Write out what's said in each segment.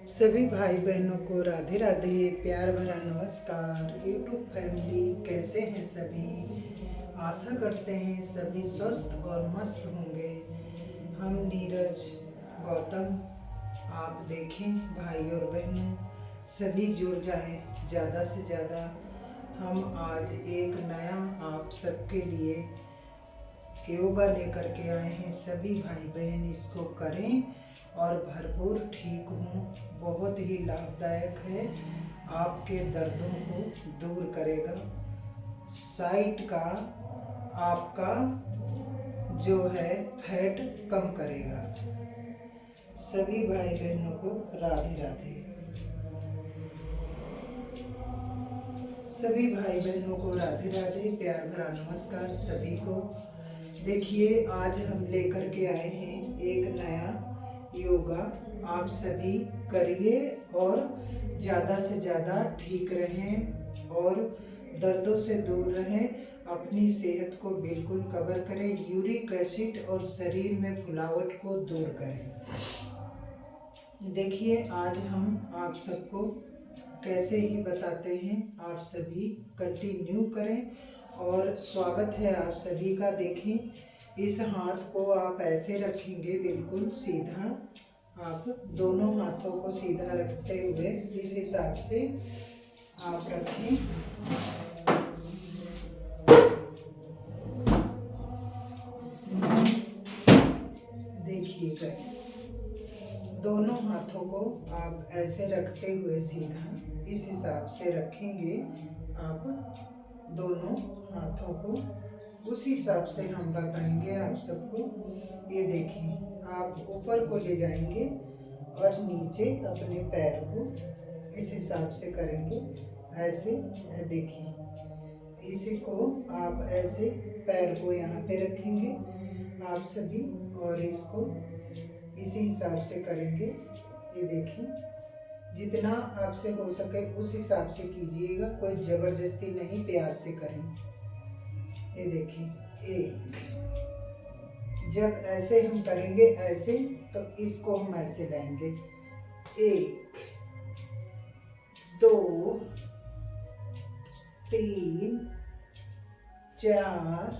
सभी भाई बहनों को राधे राधे, प्यार भरा नमस्कार। यूट्यूब फैमिली, कैसे हैं सभी? आशा करते हैं सभी स्वस्थ और मस्त होंगे। हम नीरज, गौतम, आप देखें भाई और बहनों, सभी जुड़ जाएं ज़्यादा से ज़्यादा। हम आज एक नया आप सबके लिए योगा लेकर के आए हैं। सभी भाई बहन इसको करें और भरपूर ठीक हों। बहुत ही लाभदायक है, आपके दर्दों को दूर करेगा। साइट का आपका जो है फैट कम करेगा। सभी भाई बहनों को राधे राधे। सभी भाई बहनों को राधे राधे, प्यार भरा नमस्कार सभी को। देखिए, आज हम लेकर के आए हैं एक नया योगा। आप सभी करिए और ज़्यादा से ज़्यादा ठीक रहें और दर्दों से दूर रहें। अपनी सेहत को बिल्कुल कवर करें, यूरिक एसिड और शरीर में फुलावट को दूर करें। देखिए, आज हम आप सबको कैसे ही बताते हैं, आप सभी कंटिन्यू करें। और स्वागत है आप सभी का। देखें, इस हाथ को आप ऐसे रखेंगे बिल्कुल सीधा। आप दोनों हाथों को सीधा रखते हुए इस हिसाब से आप रखें। देखिए गाइस, दोनों हाथों को आप ऐसे रखते हुए सीधा इस हिसाब से रखेंगे। आप दोनों हाथों को उस हिसाब से हम बताएंगे आप सबको। ये देखिए, आप ऊपर को ले जाएंगे और नीचे अपने पैर को इस हिसाब से करेंगे। ऐसे देखिए, इसी को आप ऐसे पैर को यहाँ पे रखेंगे आप सभी, और इसको इसी हिसाब से करेंगे। ये देखिए, जितना आपसे हो सके उस हिसाब से कीजिएगा, कोई ज़बरदस्ती नहीं, प्यार से करें। ये देखिए, एक, जब ऐसे हम करेंगे ऐसे, तो इसको हम ऐसे लाएंगे। 1 2 3 4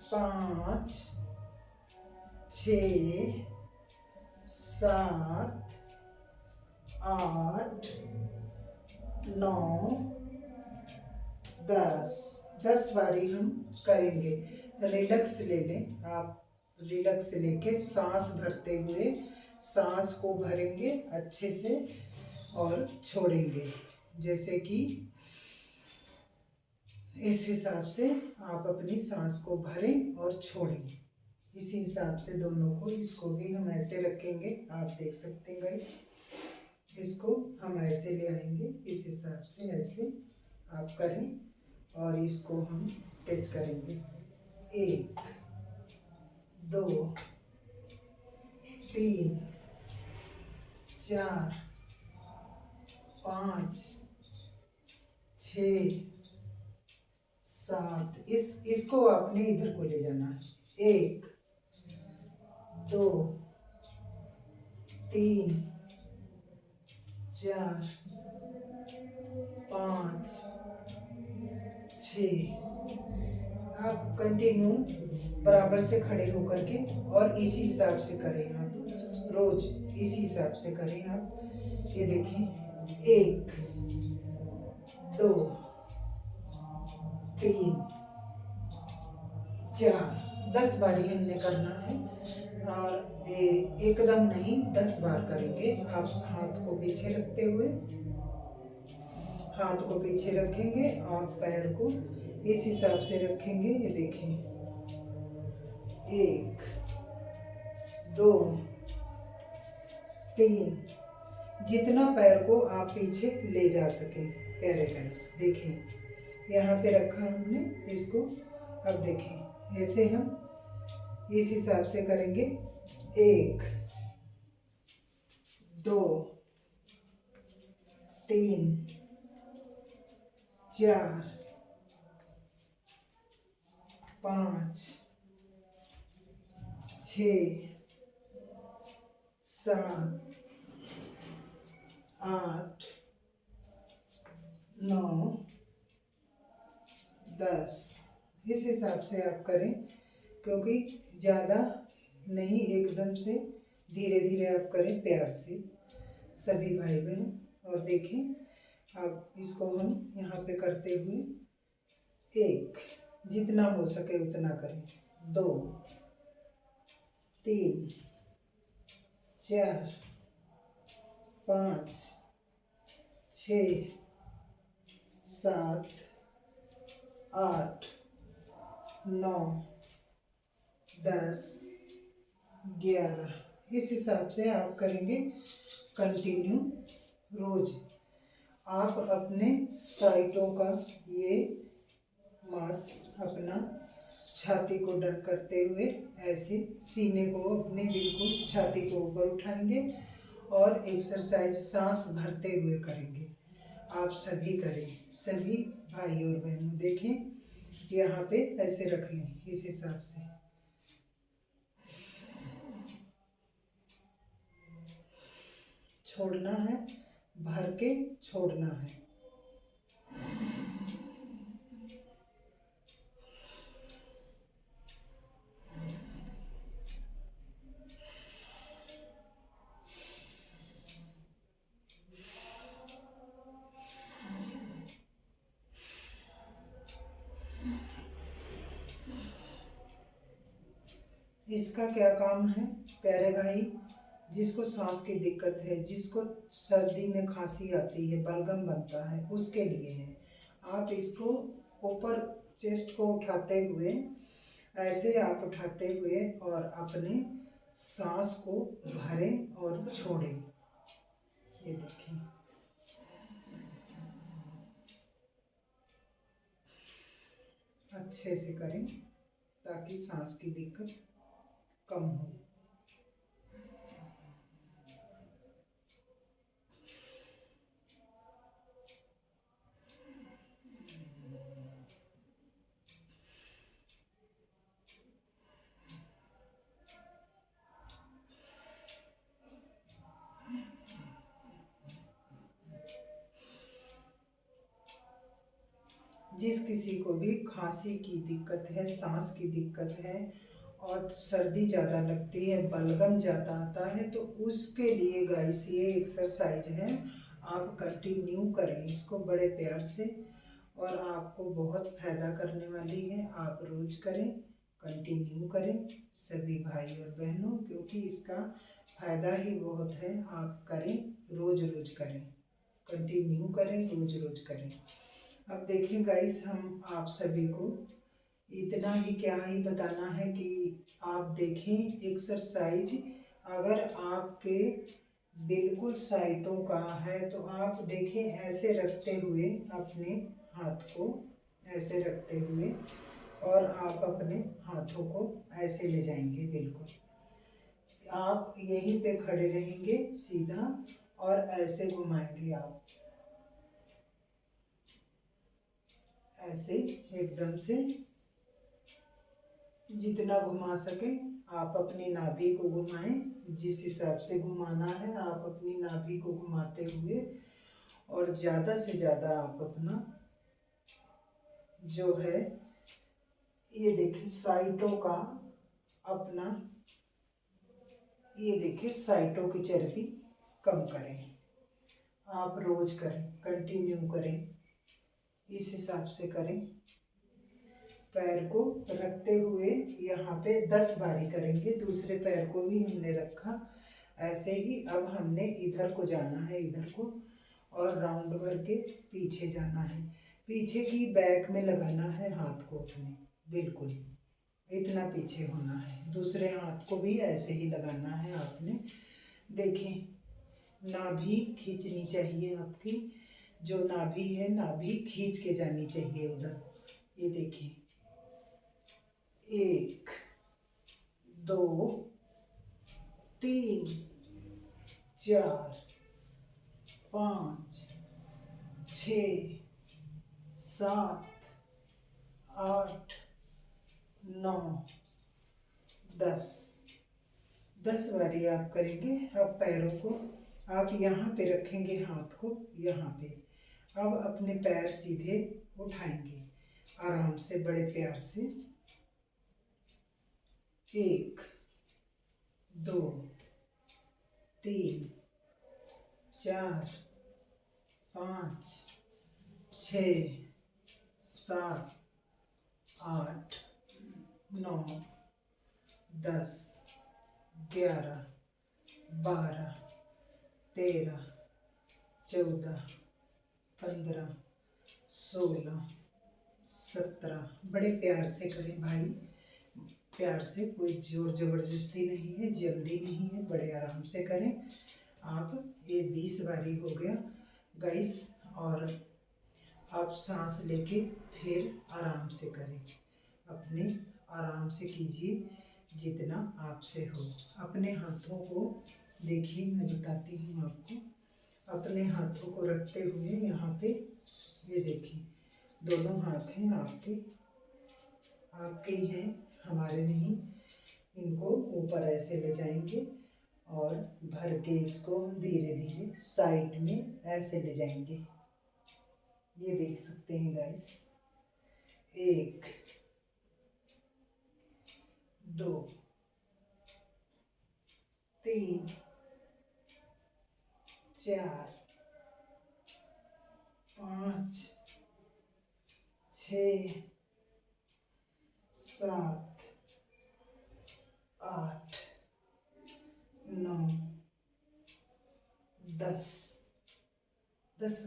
5 6 7 8 9 10 बारी हम करेंगे। रिलैक्स ले लें आप। रिलैक्स लेके सांस भरते हुए सांस को भरेंगे अच्छे से और छोड़ेंगे। जैसे कि इस हिसाब से आप अपनी सांस को भरें और छोड़ें। इसी हिसाब से दोनों को, इसको भी हम ऐसे रखेंगे। आप देख सकते हैं गाइस, इसको हम ऐसे ले आएंगे। इस हिसाब से ऐसे आप करें और इसको हम टच करेंगे। 1 2 3 4 5 6 7। इसको आपने इधर को ले जाना है। 1 2 3 4 5 6। आप कंटिन्यू बराबर से खड़े होकर के और इसी हिसाब से करें। आप रोज इसी हिसाब से करें आप। ये देखिए, 1 2 3 4। 10 बारी हमने करना है और एकदम नहीं, 10 बार करेंगे। आप हाथ को पीछे रखते हुए, हाथ को पीछे रखेंगे और पैर को इस हिसाब से रखेंगे। ये देखिए, 1 2 3। जितना पैर को आप पीछे ले जा सके। प्यारे गाइस, देखिए, यहाँ पे रखा हमने इसको। अब देखें, ऐसे हम इस हिसाब से करेंगे। 1 2 3 4 5 6 7 8, 9, 10। इस हिसाब से आप करें, क्योंकि ज़्यादा नहीं, एकदम से धीरे धीरे आप करें, प्यार से सभी भाई बहन। और देखें अब इसको हम यहाँ पे करते हुए 1, जितना हो सके उतना करें, 2, 3, 4, 5, 6, 7, 8, 9, 10, 11। इस हिसाब से आप करेंगे कंटिन्यू रोज। आप अपने साइटों का ये मांस अपना छाती को डन करते हुए ऐसे सीने को अपने बिल्कुल छाती को ऊपर उठाएंगे और एक्सरसाइज सांस भरते हुए करेंगे। आप सभी करें, सभी भाई और बहनों। देखें यहाँ पे ऐसे रख लें, इस हिसाब से छोड़ना है, भर के छोड़ना है। इसका क्या काम है प्यारे भाई, जिसको सांस की दिक्कत है, जिसको सर्दी में खांसी आती है, बलगम बनता है, उसके लिए है। आप इसको ऊपर चेस्ट को उठाते हुए, ऐसे आप उठाते हुए और अपने सांस को भरें और छोड़ें। ये देखें, अच्छे से करें ताकि सांस की दिक्कत कम हो। जिस किसी को भी खांसी की दिक्कत है, सांस की दिक्कत है और सर्दी ज़्यादा लगती है, बलगम ज़्यादा आता है, तो उसके लिए गाइस ये एक्सरसाइज है। आप कंटिन्यू करें इसको बड़े प्यार से और आपको बहुत फ़ायदा करने वाली है। आप रोज़ करें, कंटिन्यू करें सभी भाई और बहनों, क्योंकि इसका फ़ायदा ही बहुत है। आप करें, रोज़ रोज़ करें, कंटिन्यू करें, रोज़ रोज़ करें। अब देखें गाइस, हम आप सभी को इतना ही क्या ही बताना है कि आप देखें एक्सरसाइज अगर आपके बिल्कुल साइटों का है तो आप देखें ऐसे रखते हुए, अपने हाथ को ऐसे रखते हुए और आप अपने हाथों को ऐसे ले जाएंगे। बिल्कुल आप यहीं पे खड़े रहेंगे सीधा और ऐसे घुमाएंगे। आप ऐसे एकदम से जितना घुमा सके आप अपनी नाभि को घुमाएं। जिस हिसाब से घुमाना है आप अपनी नाभि को घुमाते हुए और ज़्यादा से ज़्यादा आप अपना जो है ये देखिए साइटों का अपना, ये देखिए साइटों की चर्बी कम करें। आप रोज करें, कंटिन्यू करें, इस हिसाब से करें। पैर को रखते हुए यहाँ पे 10 बारी करेंगे। दूसरे पैर को भी हमने रखा ऐसे ही। अब हमने इधर को जाना है, इधर को, और राउंड भर के पीछे जाना है। पीछे की बैक में लगाना है हाथ को अपने, बिल्कुल इतना पीछे होना है। दूसरे हाथ को भी ऐसे ही लगाना है आपने। देखें नाभि खींचनी चाहिए आपकी, जो नाभि है नाभि खींच के जानी चाहिए उधर। ये देखिए 1, 2, 3, 4, 5, 6, 7, 8, 9, 10 बारी आप करेंगे। अब पैरों को आप यहाँ पे रखेंगे हाथ को, यहाँ पे। अब अपने पैर सीधे उठाएंगे आराम से, बड़े प्यार से। 1 2 3 4 5 6 7 8 9 10 11 12 13 14 15 16 17। बड़े प्यार से करें भाई, प्यार से, कोई जोर ज़बरदस्ती नहीं है, जल्दी नहीं है, बड़े आराम से करें आप। ये 20 बारी हो गया गाइस। और आप सांस लेके फिर आराम से करें, अपने आराम से कीजिए जितना आपसे हो। अपने हाथों को देखिए, मैं बताती हूँ आपको। अपने हाथों को रखते हुए यहाँ पे, ये देखिए, दोनों हाथ हैं आपके, आपके ही हैं, हमारे नहीं। इनको ऊपर ऐसे ले जाएंगे और भर के इसको धीरे धीरे साइड में ऐसे ले जाएंगे। ये देख सकते हैं गाइस। 1 2 3 4 5 6 7 8 9 10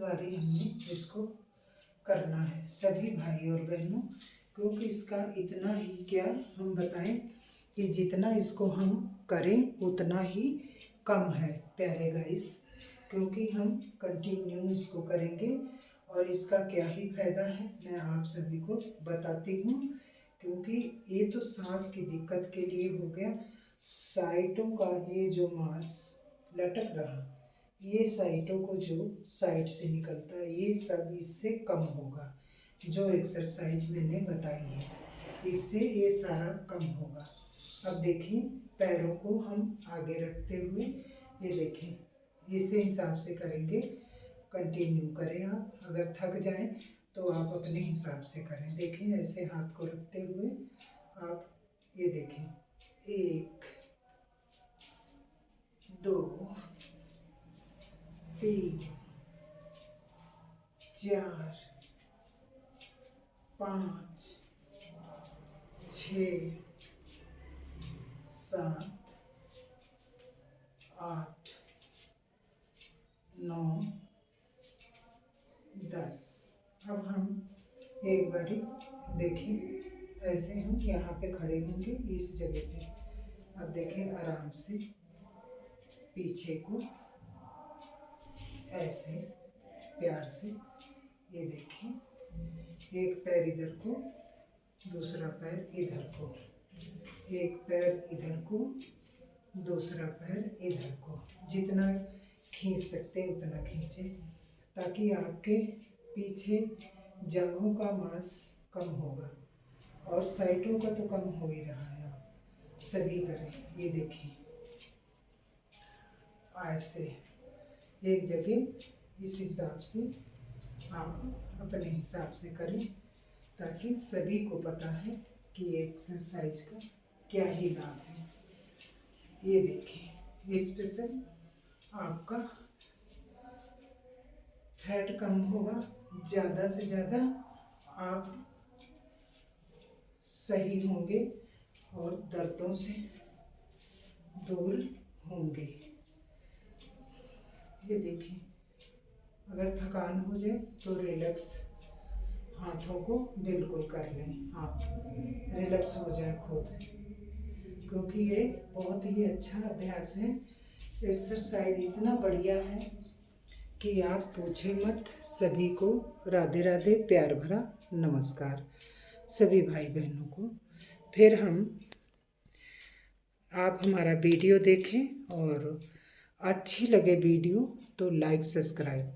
बारी हमने इसको करना है सभी भाई और बहनों। क्योंकि इसका इतना ही क्या हम बताएं कि जितना इसको हम करें उतना ही कम है प्यारे गाइस। क्योंकि हम कंटिन्यू इसको करेंगे और इसका क्या ही फायदा है मैं आप सभी को बताती हूँ। क्योंकि ये तो सांस की दिक्कत के लिए हो गया। साइटों का ये जो मांस लटक रहा, ये साइटों को जो साइड से निकलता है, ये सब इससे कम होगा। जो एक्सरसाइज मैंने बताई है इससे ये सारा कम होगा। अब देखिए, पैरों को हम आगे रखते हुए, ये देखें, इसी हिसाब से करेंगे। कंटिन्यू करें आप। अगर थक जाएं तो आप अपने हिसाब से करें। देखें, ऐसे हाथ को रखते हुए आप ये देखें। 1 2 3 4 5 6 7 8 9 10। अब हम एक बारी देखें, ऐसे हम यहाँ पे खड़े होंगे इस जगह पे। अब देखें, आराम से पीछे को ऐसे प्यार से, ये देखें, एक पैर इधर को, दूसरा पैर इधर को, एक पैर इधर को, दूसरा पैर इधर को। जितना खींच सकते उतना खींचें ताकि आपके पीछे जंघों का मांस कम होगा और साइडों का तो कम हो ही रहा है। आप सभी करें, ये देखिए, ऐसे एक जगह इस हिसाब से आप अपने हिसाब से करें ताकि सभी को पता है कि एक्सरसाइज का क्या ही लाभ है। ये देखिए, स्पेशल आपका फैट कम होगा, ज़्यादा से ज़्यादा आप सही होंगे और दर्दों से दूर होंगे। ये देखिए, अगर थकान हो जाए तो रिलैक्स हाथों को बिल्कुल कर लें, आप रिलैक्स हो जाए खुद। क्योंकि ये बहुत ही अच्छा अभ्यास है। एक्सरसाइज इतना बढ़िया है कि आप पूछे मत। सभी को राधे राधे, प्यार भरा नमस्कार सभी भाई बहनों को। फिर आप हमारा वीडियो देखें और अच्छी लगे वीडियो तो लाइक सब्सक्राइब